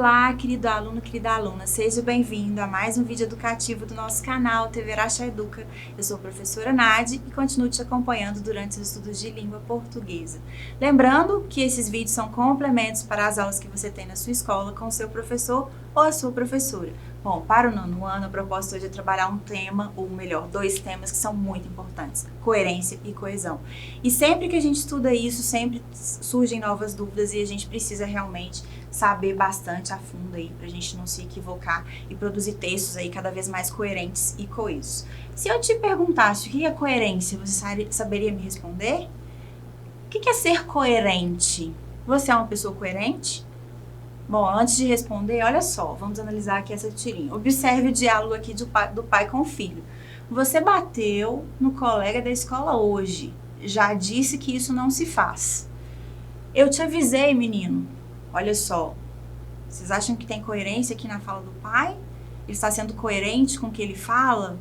Olá, querido aluno, querida aluna, seja bem-vindo a mais um vídeo educativo do nosso canal TV Araxá Educa. Eu sou a professora Nadi e continuo te acompanhando durante os estudos de língua portuguesa. Lembrando que esses vídeos são complementos para as aulas que você tem na sua escola com o seu professor ou a sua professora. Bom, para o nono ano, a proposta hoje é trabalhar um tema, ou melhor, dois temas que são muito importantes: coerência e coesão. E sempre que a gente estuda isso, sempre surgem novas dúvidas e a gente precisa realmente saber bastante a fundo aí, pra gente não se equivocar e produzir textos aí cada vez mais coerentes e coesos. Se eu te perguntasse o que é coerência, você saberia me responder? O que é ser coerente? Você é uma pessoa coerente? Bom, antes de responder, olha só, vamos analisar aqui essa tirinha. Observe o diálogo aqui do pai com o filho. Você bateu no colega da escola hoje. Já disse que isso não se faz. Eu te avisei, menino. Olha só, vocês acham que tem coerência aqui na fala do pai? Ele está sendo coerente com o que ele fala?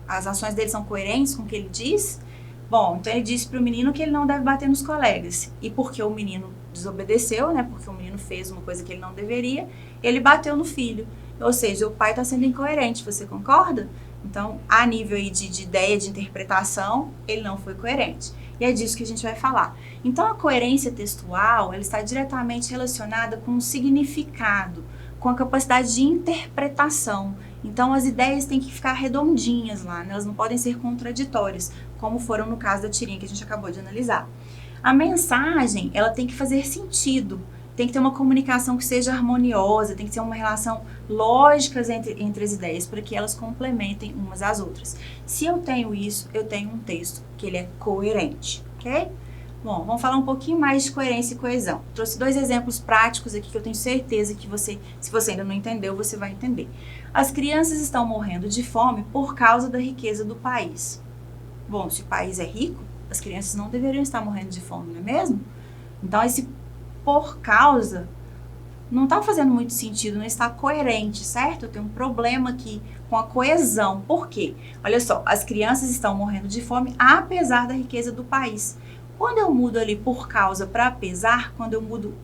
As ações dele são coerentes com o que ele diz? Bom, então ele disse para o menino que ele não deve bater nos colegas. E porque o menino desobedeceu, né? Porque o menino fez uma coisa que ele não deveria, ele bateu no filho. Ou seja, o pai está sendo incoerente, você concorda? Então, a nível aí de ideia, de interpretação, ele não foi coerente. E é disso que a gente vai falar. Então, a coerência textual, ela está diretamente relacionada com o significado, com a capacidade de interpretação. Então, as ideias têm que ficar redondinhas lá, né? Elas não podem ser contraditórias, como foram no caso da tirinha que a gente acabou de analisar. A mensagem, ela tem que fazer sentido, tem que ter uma comunicação que seja harmoniosa, tem que ter uma relação lógica entre as ideias, para que elas complementem umas às outras. Se eu tenho isso, eu tenho um texto que ele é coerente, ok? Bom, vamos falar um pouquinho mais de coerência e coesão. Trouxe dois exemplos práticos aqui que eu tenho certeza que você, se você ainda não entendeu, você vai entender. As crianças estão morrendo de fome por causa da riqueza do país. Bom, se o país é rico, as crianças não deveriam estar morrendo de fome, não é mesmo? Então, esse por causa não está fazendo muito sentido, não está coerente, certo? Eu tenho um problema aqui com a coesão. Por quê? Olha só, as crianças estão morrendo de fome apesar da riqueza do país. Quando eu mudo ali por causa para apesar, quando eu mudo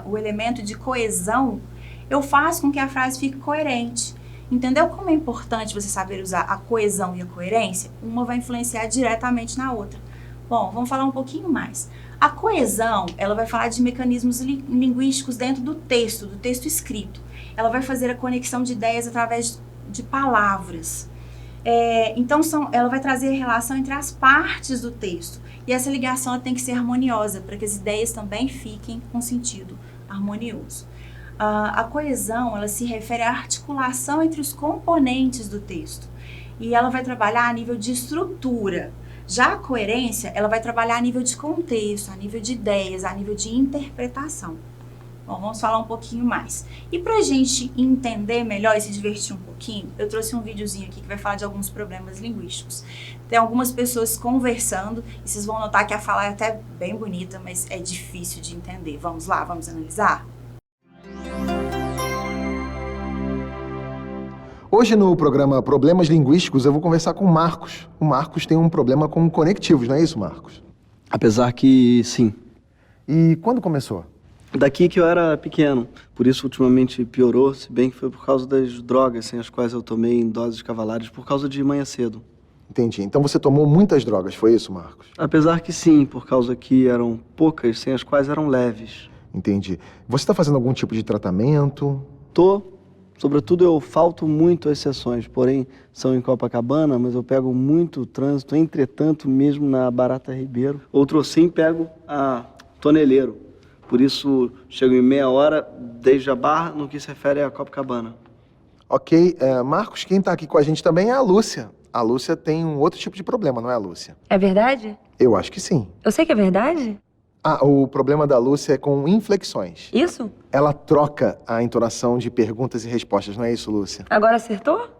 o elemento de coesão, eu faço com que a frase fique coerente. Entendeu como é importante você saber usar a coesão e a coerência? Uma vai influenciar diretamente na outra. Bom, vamos falar um pouquinho mais. A coesão, ela vai falar de mecanismos linguísticos dentro do texto escrito. Ela vai fazer a conexão de ideias através de palavras. Então, ela vai trazer a relação entre as partes do texto. E essa ligação ela tem que ser harmoniosa, para que as ideias também fiquem com sentido harmonioso. A coesão, ela se refere à articulação entre os componentes do texto. E ela vai trabalhar a nível de estrutura. Já a coerência, ela vai trabalhar a nível de contexto, a nível de ideias, a nível de interpretação. Bom, vamos falar um pouquinho mais. E pra gente entender melhor e se divertir um pouquinho, eu trouxe um videozinho aqui que vai falar de alguns problemas linguísticos. Tem algumas pessoas conversando e vocês vão notar que a fala é até bem bonita, mas é difícil de entender. Vamos lá, vamos analisar? Hoje no programa Problemas Linguísticos eu vou conversar com o Marcos. O Marcos tem um problema com conectivos, não é isso, Marcos? Apesar que sim. E quando começou? Daqui que eu era pequeno, por isso ultimamente piorou, se bem que foi por causa das drogas sem as quais eu tomei em doses cavalares por causa de manhã cedo. Entendi. Então você tomou muitas drogas, foi isso, Marcos? Apesar que sim, por causa que eram poucas, sem as quais eram leves. Entendi. Você está fazendo algum tipo de tratamento? Sobretudo eu falto muito às sessões, porém são em Copacabana, mas eu pego muito trânsito, entretanto mesmo na Barata Ribeiro. Outro sim pego a Toneleiro, por isso chego em meia hora desde a Barra no que se refere a Copacabana. Ok, Marcos, quem está aqui com a gente também é a Lúcia. A Lúcia tem um outro tipo de problema, não é, Lúcia? É verdade? Eu acho que sim. Eu sei que é verdade. O problema da Lúcia é com inflexões. Isso? Ela troca a entonação de perguntas e respostas, não é isso, Lúcia? Agora acertou?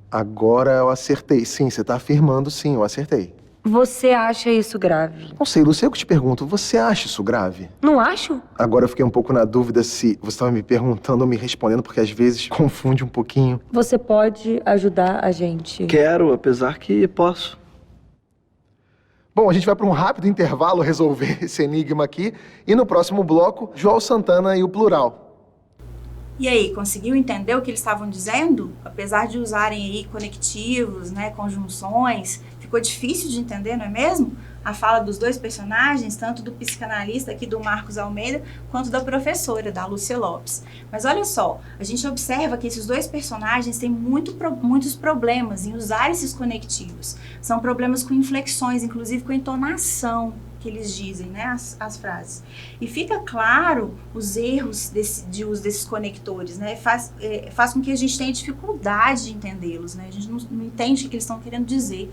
Agora eu acertei. Sim, você está afirmando sim, eu acertei. Você acha isso grave? Não sei, Lúcia, eu que te pergunto, você acha isso grave? Não acho? Agora eu fiquei um pouco na dúvida se você estava me perguntando ou me respondendo, porque às vezes confunde um pouquinho. Você pode ajudar a gente? Quero, apesar que posso. Bom, a gente vai para um rápido intervalo resolver esse enigma aqui. E no próximo bloco, João Santana e o plural. E aí, conseguiu entender o que eles estavam dizendo? Apesar de usarem aí conectivos, né, conjunções, ficou difícil de entender, não é mesmo? A fala dos dois personagens, tanto do psicanalista aqui do Marcos Almeida, quanto da professora, da Lúcia Lopes. Mas olha só, a gente observa que esses dois personagens têm muitos problemas em usar esses conectivos. São problemas com inflexões, inclusive com entonação, que eles dizem, né, as frases. E fica claro os erros de uso desses conectores, né, faz com que a gente tenha dificuldade de entendê-los, né, a gente não entende o que eles estão querendo dizer.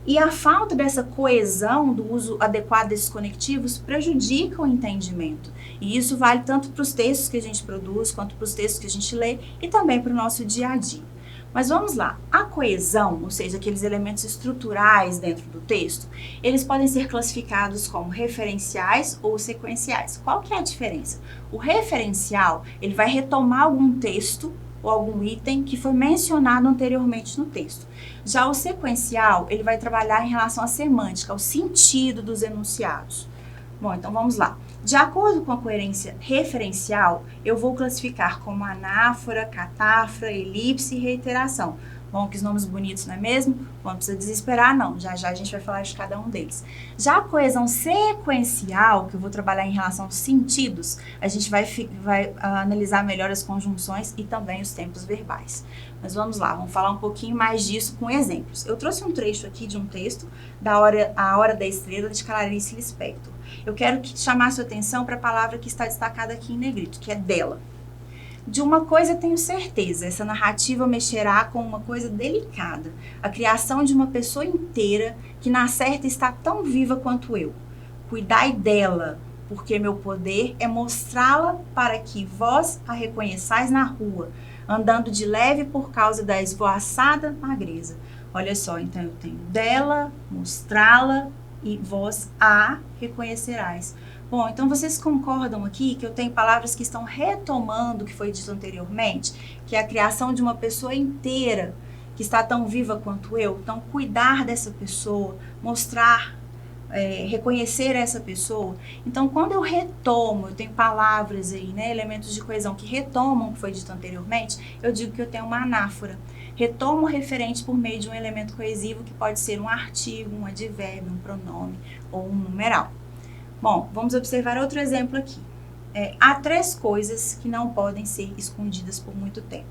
E a falta dessa coesão do uso adequado desses conectivos prejudica o entendimento. E isso vale tanto para os textos que a gente produz, quanto para os textos que a gente lê e também para o nosso dia a dia. Mas vamos lá, a coesão, ou seja, aqueles elementos estruturais dentro do texto, eles podem ser classificados como referenciais ou sequenciais. Qual que é a diferença? O referencial, ele vai retomar algum texto ou algum item que foi mencionado anteriormente no texto. Já o sequencial, ele vai trabalhar em relação à semântica, ao sentido dos enunciados. Bom, então vamos lá. De acordo com a coerência referencial, eu vou classificar como anáfora, catáfora, elipse e reiteração. Bom, que nomes bonitos, não é mesmo? Bom, não precisa desesperar, não. Já já a gente vai falar de cada um deles. Já a coesão sequencial, que eu vou trabalhar em relação aos sentidos, a gente vai analisar melhor as conjunções e também os tempos verbais. Mas vamos lá, vamos falar um pouquinho mais disso com exemplos. Eu trouxe um trecho aqui de um texto A Hora da Estrela, de Clarice Lispector. Eu quero chamar sua atenção para a palavra que está destacada aqui em negrito, que é dela. De uma coisa tenho certeza, essa narrativa mexerá com uma coisa delicada, a criação de uma pessoa inteira que na certa está tão viva quanto eu. Cuidai dela, porque meu poder é mostrá-la para que vós a reconheçais na rua, andando de leve por causa da esvoaçada magreza. Olha só, então eu tenho dela, mostrá-la e vós a reconhecerás. Bom, então vocês concordam aqui que eu tenho palavras que estão retomando o que foi dito anteriormente, que é a criação de uma pessoa inteira que está tão viva quanto eu. Então, cuidar dessa pessoa, mostrar, reconhecer essa pessoa. Então, quando eu retomo, eu tenho palavras aí, né, elementos de coesão que retomam o que foi dito anteriormente, eu digo que eu tenho uma anáfora. Retomo o referente por meio de um elemento coesivo que pode ser um artigo, um advérbio, um pronome ou um numeral. Bom, vamos observar outro exemplo aqui. Há 3 coisas que não podem ser escondidas por muito tempo.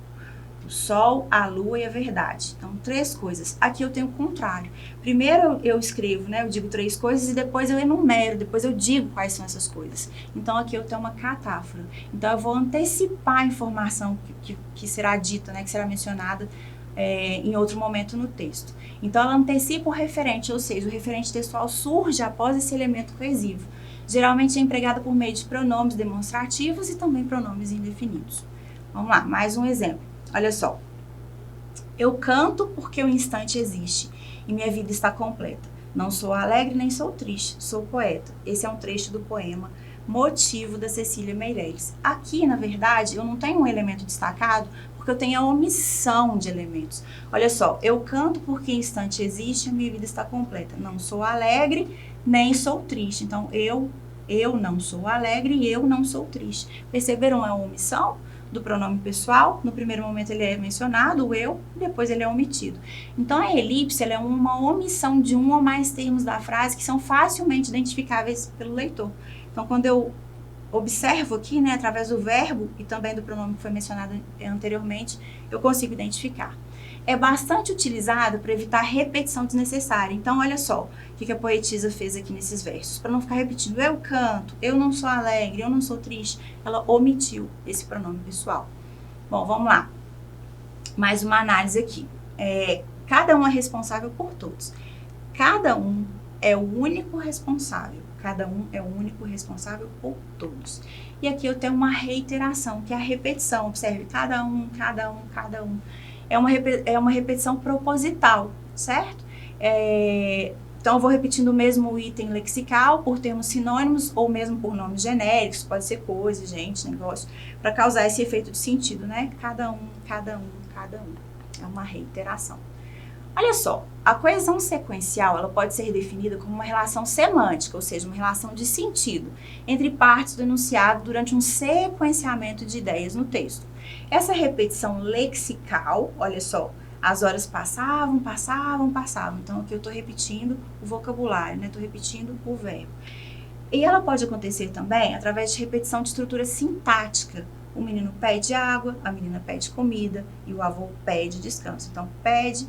O sol, a lua e a verdade. Então, 3 coisas. Aqui eu tenho o contrário. Primeiro eu escrevo, né? Eu digo 3 coisas e depois eu enumero, depois eu digo quais são essas coisas. Então, aqui eu tenho uma catáfora. Então, eu vou antecipar a informação que será dita, né? Que será mencionada em outro momento no texto. Então, ela antecipa o referente, ou seja, o referente textual surge após esse elemento coesivo. Geralmente é empregada por meio de pronomes demonstrativos e também pronomes indefinidos. Vamos lá, mais um exemplo. Olha só. Eu canto porque o instante existe e minha vida está completa. Não sou alegre nem sou triste, sou poeta. Esse é um trecho do poema Motivo, da Cecília Meirelles. Aqui, na verdade, eu não tenho um elemento destacado porque eu tenho a omissão de elementos. Olha só, eu canto porque o instante existe e minha vida está completa. Não sou alegre nem sou triste. Então, eu não sou alegre e eu não sou triste. Perceberam a omissão do pronome pessoal? No primeiro momento ele é mencionado, o eu, depois ele é omitido. Então, a elipse ela é uma omissão de um ou mais termos da frase que são facilmente identificáveis pelo leitor. Então, quando eu observo aqui, né, através do verbo e também do pronome que foi mencionado anteriormente, eu consigo identificar. É bastante utilizado para evitar repetição desnecessária. Então, olha só o que a poetisa fez aqui nesses versos. Para não ficar repetindo, eu canto, eu não sou alegre, eu não sou triste, ela omitiu esse pronome pessoal. Bom, vamos lá. Mais uma análise aqui. Cada um é responsável por todos. Cada um é o único responsável. Cada um é o único responsável por todos. E aqui eu tenho uma reiteração, que é a repetição. Observe, cada um, cada um, cada um. É uma repetição proposital, certo? Então, eu vou repetindo o mesmo item lexical por termos sinônimos ou mesmo por nomes genéricos, pode ser coisa, gente, negócio, para causar esse efeito de sentido, né? Cada um, cada um, cada um. É uma reiteração. Olha só, a coesão sequencial ela pode ser definida como uma relação semântica, ou seja, uma relação de sentido, entre partes do enunciado durante um sequenciamento de ideias no texto. Essa repetição lexical, olha só, as horas passavam. Então, aqui eu estou repetindo o vocabulário, né? Estou repetindo o verbo. E ela pode acontecer também através de repetição de estrutura sintática. O menino pede água, a menina pede comida e o avô pede descanso. Então, pede.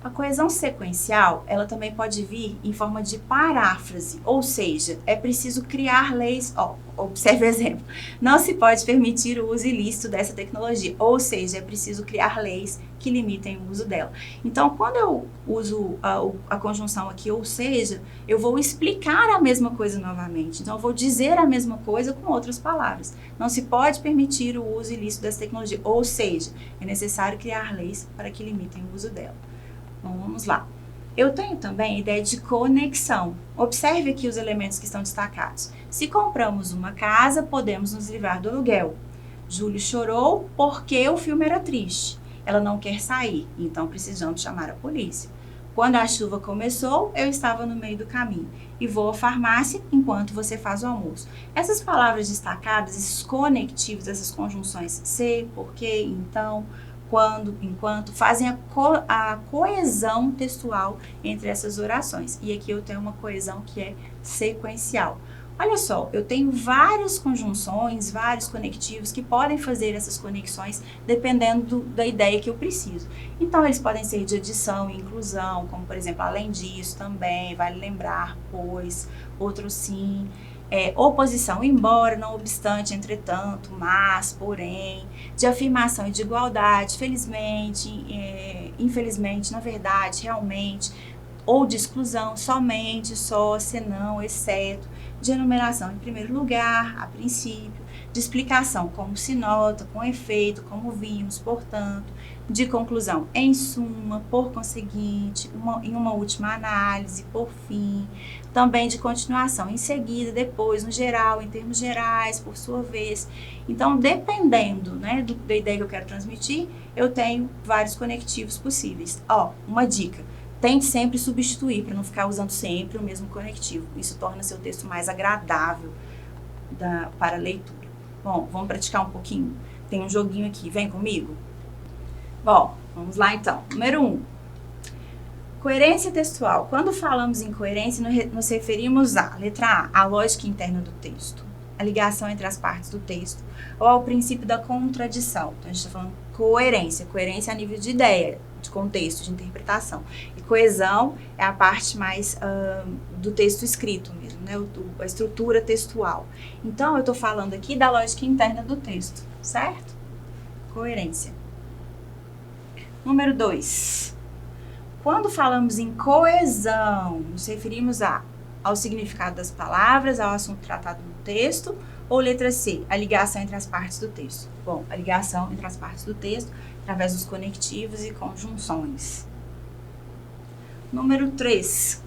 A coesão sequencial, ela também pode vir em forma de paráfrase, ou seja, é preciso criar leis. Observe o exemplo. Não se pode permitir o uso ilícito dessa tecnologia, ou seja, é preciso criar leis que limitem o uso dela. Então, quando eu uso a conjunção aqui, ou seja, eu vou explicar a mesma coisa novamente. Então, eu vou dizer a mesma coisa com outras palavras. Não se pode permitir o uso ilícito dessa tecnologia, ou seja, é necessário criar leis para que limitem o uso dela. Então, vamos lá. Eu tenho também a ideia de conexão. Observe aqui os elementos que estão destacados. Se compramos uma casa, podemos nos livrar do aluguel. Júlio chorou porque o filme era triste. Ela não quer sair, então precisamos chamar a polícia. Quando a chuva começou, eu estava no meio do caminho e vou à farmácia enquanto você faz o almoço. Essas palavras destacadas, esses conectivos, essas conjunções se, porque, então, quando, enquanto, fazem a coesão textual entre essas orações. E aqui eu tenho uma coesão que é sequencial. Olha só, eu tenho várias conjunções, vários conectivos que podem fazer essas conexões dependendo da ideia que eu preciso. Então, eles podem ser de adição e inclusão, como, por exemplo, além disso também, vale lembrar, pois, outro sim. Oposição, embora, não obstante, entretanto, mas, porém, de afirmação e de igualdade, felizmente, infelizmente, na verdade, realmente, ou de exclusão, somente, só, senão, exceto, de enumeração em primeiro lugar, a princípio, de explicação, como se nota, com efeito, como vimos, portanto, de conclusão, em suma, por conseguinte, em uma última análise, por fim, também de continuação, em seguida, depois, no geral, em termos gerais, por sua vez. Então, dependendo, né, da ideia que eu quero transmitir, eu tenho vários conectivos possíveis. Uma dica. Tente sempre substituir, para não ficar usando sempre o mesmo conectivo. Isso torna seu texto mais agradável para a leitura. Bom, vamos praticar um pouquinho? Tem um joguinho aqui, vem comigo? Bom, vamos lá então. Número 1. Coerência textual. Quando falamos em coerência, nos referimos a, letra A, a lógica interna do texto, a ligação entre as partes do texto, ou ao princípio da contradição. Então, a gente está falando coerência. Coerência a nível de ideia, de contexto, de interpretação. E coesão é a parte mais do texto escrito mesmo, né? A estrutura textual. Então, eu estou falando aqui da lógica interna do texto, certo? Coerência. Número 2. Quando falamos em coesão, nos referimos ao significado das palavras, ao assunto tratado no texto, ou letra C, a ligação entre as partes do texto? Bom, a ligação entre as partes do texto através dos conectivos e conjunções. Número 3.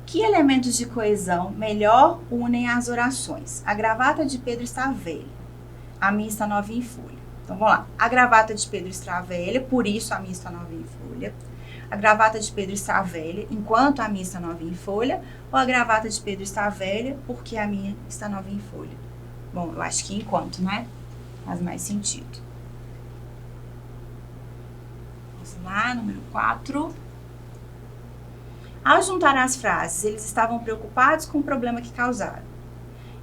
Que elementos de coesão melhor unem as orações? A gravata de Pedro está velha, a minha está novinha em folha. Então, vamos lá. A gravata de Pedro está velha, por isso a minha está novinha em folha. A gravata de Pedro está velha, enquanto a minha está novinha em folha. Ou a gravata de Pedro está velha, porque a minha está novinha em folha. Bom, eu acho que enquanto, né? Faz mais sentido. Vamos lá, número 4. Ao juntar as frases, eles estavam preocupados com o problema que causaram.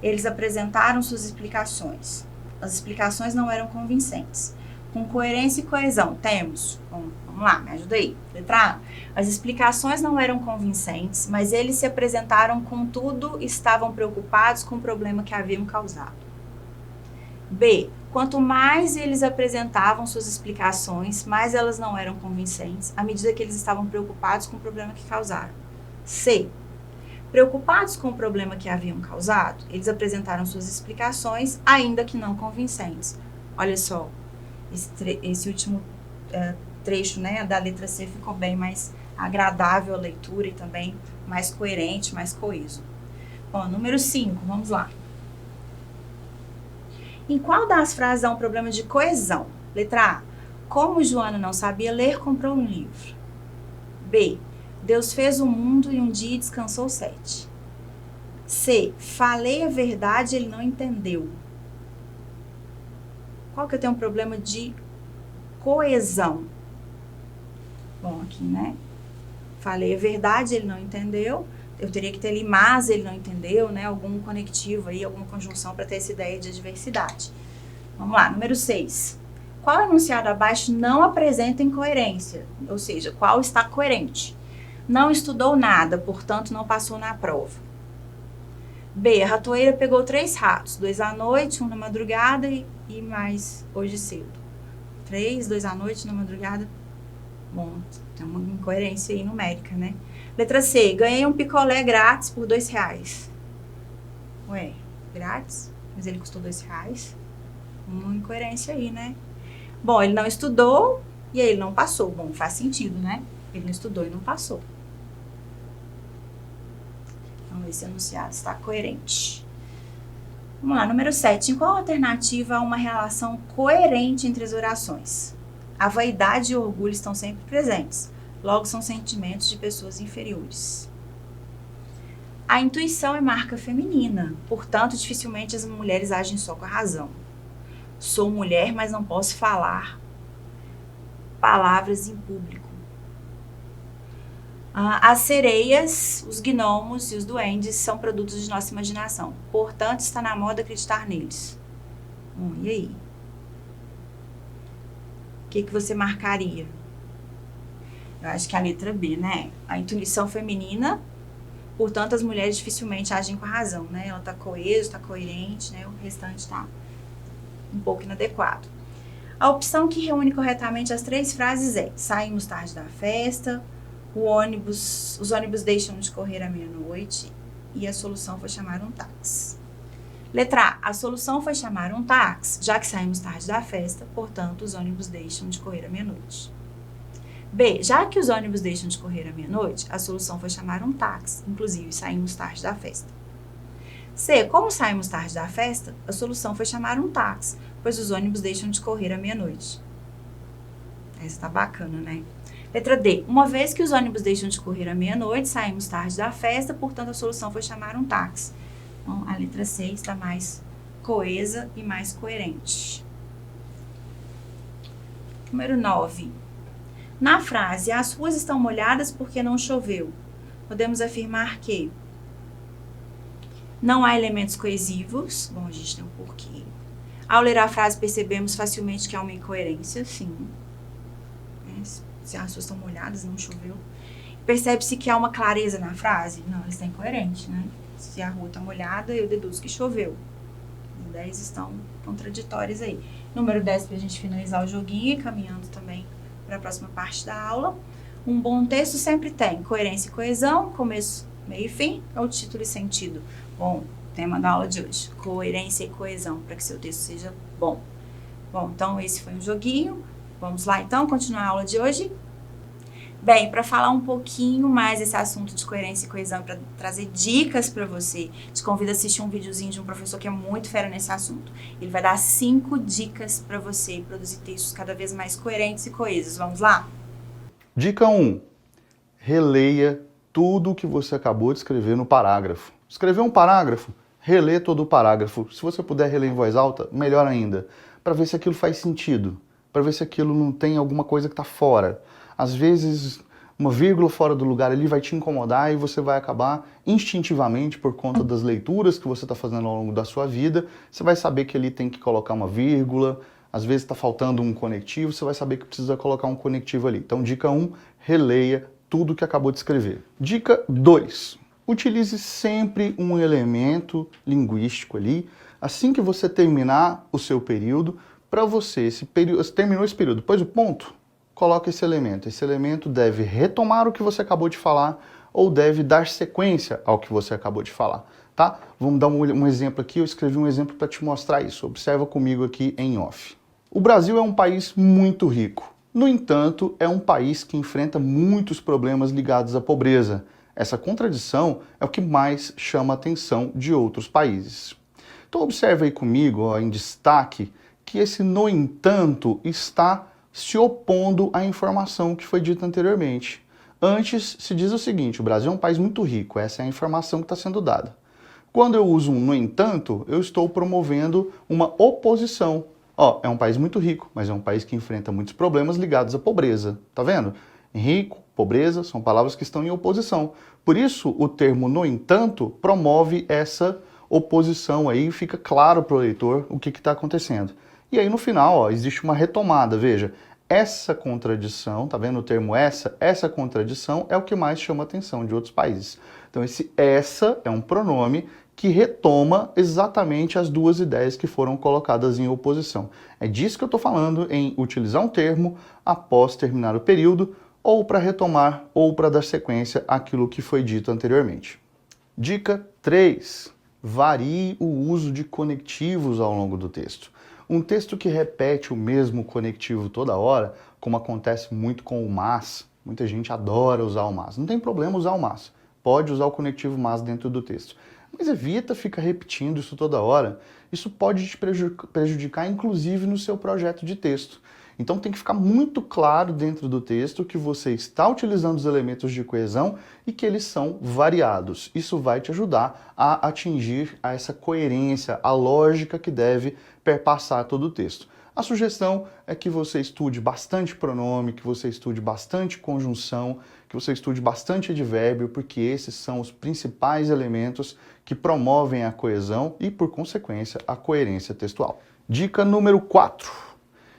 Eles apresentaram suas explicações. As explicações não eram convincentes. Com coerência e coesão, temos... Vamos lá, me ajuda aí. Letra A. As explicações não eram convincentes, mas eles se apresentaram, contudo, estavam preocupados com o problema que haviam causado. B. Quanto mais eles apresentavam suas explicações, mais elas não eram convincentes, à medida que eles estavam preocupados com o problema que causaram. C. Preocupados com o problema que haviam causado, eles apresentaram suas explicações, ainda que não convincentes. Olha só, esse último trecho, né, da letra C ficou bem mais agradável a leitura e também mais coerente, mais coeso. Bom, número 5, vamos lá. Em qual das frases há um problema de coesão? Letra A. Como Joana não sabia ler, comprou um livro. B. Deus fez o mundo e um dia descansou 7. C. Falei a verdade, ele não entendeu. Qual que eu tenho um problema de coesão? Bom, aqui, né? Falei a verdade, ele não entendeu. Eu teria que ter ali, mas ele não entendeu, né? Algum conectivo aí, alguma conjunção para ter essa ideia de adversidade. Vamos lá, número 6. Qual enunciado abaixo não apresenta incoerência? Ou seja, qual está coerente? Não estudou nada, portanto não passou na prova. B. A ratoeira pegou 3 ratos, 2 à noite, 1 na madrugada e mais hoje cedo. 3, 2 à noite, 1 na madrugada. Bom, tem uma incoerência aí numérica, né? Letra C. Ganhei um picolé grátis por R$2. Ué, grátis? Mas ele custou R$2. Uma incoerência aí, né? Bom, ele não estudou e aí ele não passou. Bom, faz sentido, né? Ele não estudou e não passou. Então, esse enunciado está coerente. Vamos lá, número 7. Em qual alternativa há uma relação coerente entre as orações? A vaidade e o orgulho estão sempre presentes. Logo, são sentimentos de pessoas inferiores. A intuição é marca feminina. Portanto, dificilmente as mulheres agem só com a razão. Sou mulher, mas não posso falar palavras em público. As sereias, os gnomos e os duendes são produtos de nossa imaginação. Portanto, está na moda acreditar neles. E aí? O que você marcaria? Eu acho que a letra B, né? A intuição feminina, portanto, as mulheres dificilmente agem com a razão, né? Ela está coesa, está coerente, né? O restante está um pouco inadequado. A opção que reúne corretamente as 3 frases é: saímos tarde da festa, os ônibus deixam de correr à meia-noite e a solução foi chamar um táxi. Letra A. A solução foi chamar um táxi, já que saímos tarde da festa, portanto, os ônibus deixam de correr à meia-noite. B. Já que os ônibus deixam de correr à meia-noite, a solução foi chamar um táxi, inclusive saímos tarde da festa. C. Como saímos tarde da festa, a solução foi chamar um táxi, pois os ônibus deixam de correr à meia-noite. Essa tá bacana, né? Letra D. Uma vez que os ônibus deixam de correr à meia-noite, saímos tarde da festa, portanto a solução foi chamar um táxi. Então, a letra C está mais coesa e mais coerente. Número 9. Na frase, as ruas estão molhadas porque não choveu, podemos afirmar que não há elementos coesivos. Bom, a gente tem um porquê. Ao ler a frase, percebemos facilmente que há uma incoerência, sim. Se as ruas estão molhadas, não choveu. Percebe-se que há uma clareza na frase? Não, ela está incoerente, né? Se a rua está molhada, eu deduzo que choveu. Os 10 estão contraditórios aí. Número 10, para a gente finalizar o joguinho, caminhando também para a próxima parte da aula. Um bom texto sempre tem coerência e coesão, começo, meio e fim, ou título e sentido. Bom, tema da aula de hoje, coerência e coesão, para que seu texto seja bom. Bom, então esse foi um joguinho. Vamos lá então, continuar a aula de hoje? Bem, para falar um pouquinho mais desse assunto de coerência e coesão, para trazer dicas para você, te convido a assistir um videozinho de um professor que é muito fera nesse assunto. Ele vai dar 5 dicas para você produzir textos cada vez mais coerentes e coesos. Vamos lá? Dica 1. Releia tudo o que você acabou de escrever no parágrafo. Escreveu um parágrafo? Relê todo o parágrafo. Se você puder reler em voz alta, melhor ainda, para ver se aquilo faz sentido, para ver se aquilo não tem alguma coisa que está fora. Às vezes, uma vírgula fora do lugar ali vai te incomodar e você vai acabar instintivamente, por conta das leituras que você está fazendo ao longo da sua vida, você vai saber que ali tem que colocar uma vírgula, às vezes está faltando um conectivo, você vai saber que precisa colocar um conectivo ali. Então, dica 1, releia tudo que acabou de escrever. Dica 2, utilize sempre um elemento linguístico ali, assim que você terminar o seu período, para você, terminou esse período, depois do ponto, coloca esse elemento. Esse elemento deve retomar o que você acabou de falar ou deve dar sequência ao que você acabou de falar, tá? Vamos dar um exemplo aqui, eu escrevi um exemplo para te mostrar isso. Observa comigo aqui em off. O Brasil é um país muito rico. No entanto, é um país que enfrenta muitos problemas ligados à pobreza. Essa contradição é o que mais chama a atenção de outros países. Então observa aí comigo, ó, em destaque, que esse no entanto está se opondo à informação que foi dita anteriormente. Antes se diz o seguinte: o Brasil é um país muito rico, essa é a informação que está sendo dada. Quando eu uso um no entanto, eu estou promovendo uma oposição. Ó, é um país muito rico, mas é um país que enfrenta muitos problemas ligados à pobreza. Tá vendo? Rico, pobreza, são palavras que estão em oposição. Por isso, o termo no entanto promove essa oposição aí, fica claro para o leitor o que está acontecendo. E aí no final, ó, existe uma retomada, veja, essa contradição, tá vendo o termo essa contradição é o que mais chama a atenção de outros países. Então esse essa é um pronome que retoma exatamente as duas ideias que foram colocadas em oposição. É disso que eu estou falando, em utilizar um termo após terminar o período, ou para retomar, ou para dar sequência àquilo que foi dito anteriormente. Dica 3. Varie o uso de conectivos ao longo do texto. Um texto que repete o mesmo conectivo toda hora, como acontece muito com o mas, muita gente adora usar o mas. Não tem problema usar o mas, pode usar o conectivo mas dentro do texto. Mas evita ficar repetindo isso toda hora. Isso pode te prejudicar, inclusive, no seu projeto de texto. Então tem que ficar muito claro dentro do texto que você está utilizando os elementos de coesão e que eles são variados. Isso vai te ajudar a atingir essa coerência, a lógica que deve perpassar todo o texto. A sugestão é que você estude bastante pronome, que você estude bastante conjunção, que você estude bastante advérbio, porque esses são os principais elementos que promovem a coesão e, por consequência, a coerência textual. Dica número 4.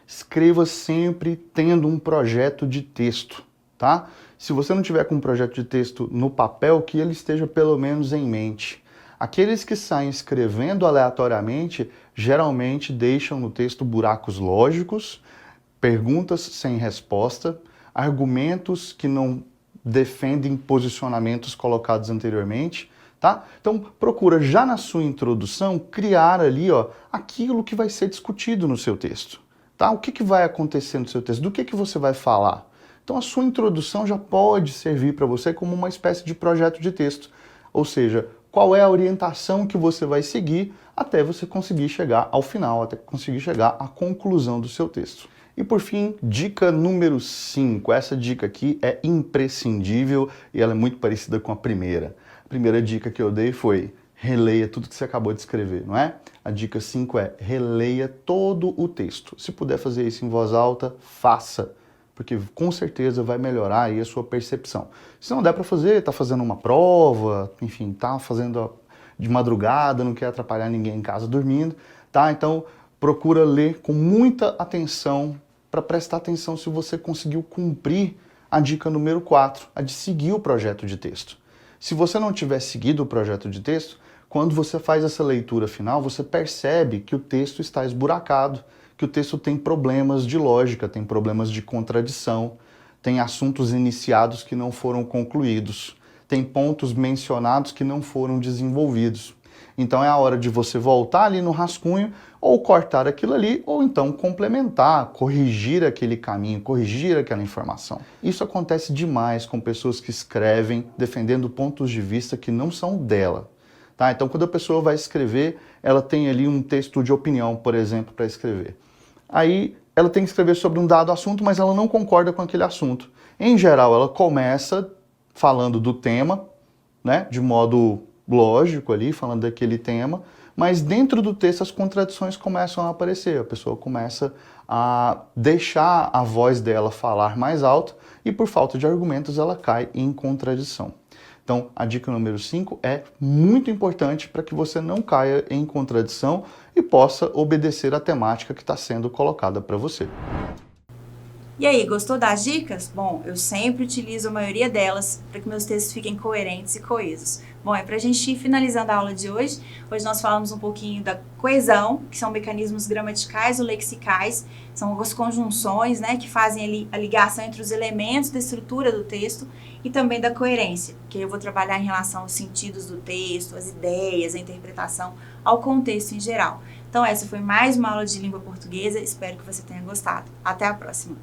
Escreva sempre tendo um projeto de texto, tá? Se você não tiver com um projeto de texto no papel, que ele esteja pelo menos em mente. Aqueles que saem escrevendo aleatoriamente, geralmente deixam no texto buracos lógicos, perguntas sem resposta, argumentos que não defendem posicionamentos colocados anteriormente, tá? Então procura já na sua introdução criar ali, ó, aquilo que vai ser discutido no seu texto. Tá? O que vai acontecer no seu texto? Do que você vai falar? Então a sua introdução já pode servir para você como uma espécie de projeto de texto. Ou seja, qual é a orientação que você vai seguir até você conseguir chegar ao final, até conseguir chegar à conclusão do seu texto. E por fim, dica número 5. Essa dica aqui é imprescindível e ela é muito parecida com a primeira. A primeira dica que eu dei foi: releia tudo que você acabou de escrever, não é? A dica 5 é: releia todo o texto. Se puder fazer isso em voz alta, faça, porque com certeza vai melhorar aí a sua percepção. Se não der para fazer, tá fazendo uma prova, enfim, tá fazendo de madrugada, não quer atrapalhar ninguém em casa dormindo, tá? Então procura ler com muita atenção, para prestar atenção se você conseguiu cumprir a dica número 4, a de seguir o projeto de texto. Se você não tiver seguido o projeto de texto, quando você faz essa leitura final, você percebe que o texto está esburacado, que o texto tem problemas de lógica, tem problemas de contradição, tem assuntos iniciados que não foram concluídos, tem pontos mencionados que não foram desenvolvidos. Então é a hora de você voltar ali no rascunho, ou cortar aquilo ali, ou então complementar, corrigir aquele caminho, corrigir aquela informação. Isso acontece demais com pessoas que escrevem defendendo pontos de vista que não são dela. Tá? Então quando a pessoa vai escrever, ela tem ali um texto de opinião, por exemplo, para escrever. Aí ela tem que escrever sobre um dado assunto, mas ela não concorda com aquele assunto. Em geral, ela começa falando do tema, né, de modo lógico ali, falando daquele tema, mas dentro do texto as contradições começam a aparecer, a pessoa começa a deixar a voz dela falar mais alto e por falta de argumentos ela cai em contradição. Então a dica número 5 é muito importante para que você não caia em contradição e possa obedecer à temática que está sendo colocada para você. E aí, gostou das dicas? Bom, eu sempre utilizo a maioria delas para que meus textos fiquem coerentes e coesos. Bom, para a gente ir finalizando a aula de hoje, nós falamos um pouquinho da coesão, que são mecanismos gramaticais ou lexicais, são as conjunções, né, que fazem ali a ligação entre os elementos da estrutura do texto, e também da coerência, que eu vou trabalhar em relação aos sentidos do texto, as ideias, a interpretação, ao contexto em geral. Então essa foi mais uma aula de língua portuguesa, espero que você tenha gostado. Até a próxima!